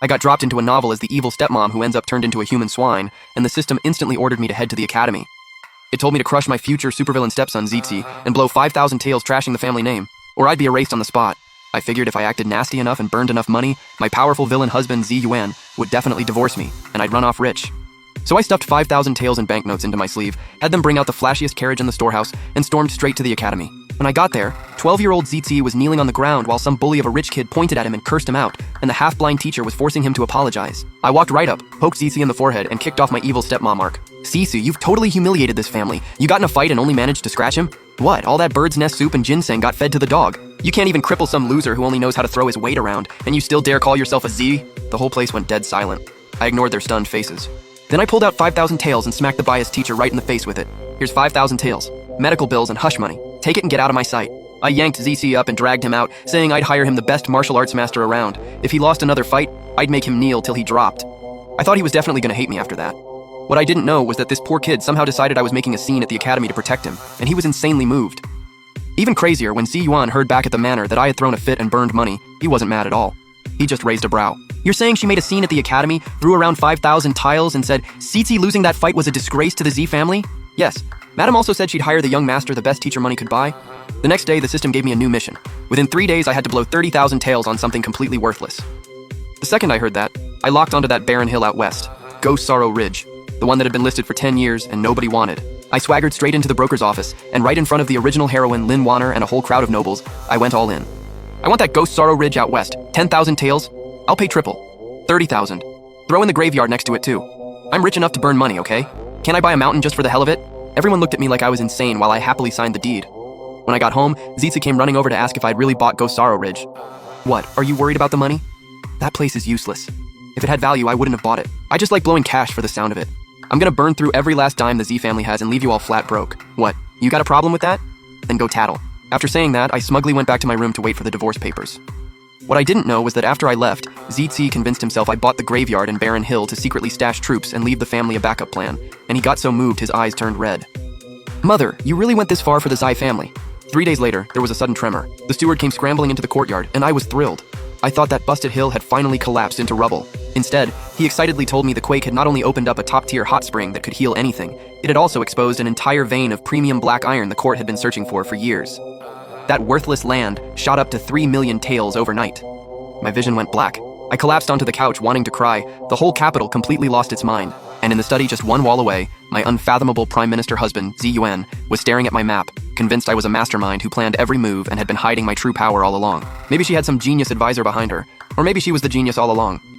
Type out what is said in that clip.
I got dropped into a novel as the evil stepmom who ends up turned into a human swine, and the system instantly ordered me to head to the academy. It told me to crush my future supervillain stepson ZT and blow 5,000 tails trashing the family name, or I'd be erased on the spot. I figured if I acted nasty enough and burned enough money, my powerful villain husband Z Yuan would definitely divorce me, and I'd run off rich. So I stuffed 5,000 tails and banknotes into my sleeve, had them bring out the flashiest carriage in the storehouse, and stormed straight to the academy. When I got there, 12-year-old ZT was kneeling on the ground while some bully of a rich kid pointed at him and cursed him out, and the half-blind teacher was forcing him to apologize. I walked right up, poked ZT in the forehead, and kicked off my evil stepmom arc. Sisu, you've totally humiliated this family. You got in a fight and only managed to scratch him? What, all that bird's nest soup and ginseng got fed to the dog? You can't even cripple some loser who only knows how to throw his weight around, and you still dare call yourself a Z? The whole place went dead silent. I ignored their stunned faces. Then I pulled out 5,000 tails and smacked the biased teacher right in the face with it. Here's 5,000 tails, medical bills, and hush money. Take it and get out of my sight. I yanked ZC up and dragged him out, saying I'd hire him the best martial arts master around. If he lost another fight, I'd make him kneel till he dropped. I thought he was definitely gonna hate me after that. What I didn't know was that this poor kid somehow decided I was making a scene at the academy to protect him, and he was insanely moved. Even crazier, when Si Yuan heard back at the manor that I had thrown a fit and burned money, he wasn't mad at all. He just raised a brow. You're saying she made a scene at the academy, threw around 5,000 tiles, and said Cici losing that fight was a disgrace to the Z family? Yes. Madam also said she'd hire the young master the best teacher money could buy. The next day, the system gave me a new mission. Within 3 days, I had to blow 30,000 tails on something completely worthless. The second I heard that, I locked onto that barren hill out west, Ghost Sorrow Ridge, the one that had been listed for 10 years and nobody wanted. I swaggered straight into the broker's office, and right in front of the original heroine, Lin Wanner, and a whole crowd of nobles, I went all in. I want that Ghost Sorrow Ridge out west, 10,000 tails. I'll pay triple, 30,000. Throw in the graveyard next to it too. I'm rich enough to burn money, okay? Can't I buy a mountain just for the hell of it? Everyone looked at me like I was insane while I happily signed the deed. When I got home, Zitza came running over to ask if I'd really bought Ghost Sorrow Ridge. What, are you worried about the money? That place is useless. If it had value, I wouldn't have bought it. I just like blowing cash for the sound of it. I'm gonna burn through every last dime the Z family has and leave you all flat broke. What, you got a problem with that? Then go tattle. After saying that, I smugly went back to my room to wait for the divorce papers. What I didn't know was that after I left, ZT convinced himself I bought the graveyard in Barren Hill to secretly stash troops and leave the family a backup plan, and he got so moved his eyes turned red. Mother, you really went this far for the Zai family. 3 days later, there was a sudden tremor. The steward came scrambling into the courtyard, and I was thrilled. I thought that busted hill had finally collapsed into rubble. Instead, he excitedly told me the quake had not only opened up a top-tier hot spring that could heal anything, it had also exposed an entire vein of premium black iron the court had been searching for years. That worthless land shot up to 3 million taels overnight. My vision went black. I collapsed onto the couch wanting to cry. The whole capital completely lost its mind. And in the study just one wall away, my unfathomable prime minister husband, Zi Yuan, was staring at my map, convinced I was a mastermind who planned every move and had been hiding my true power all along. Maybe she had some genius advisor behind her, or maybe she was the genius all along.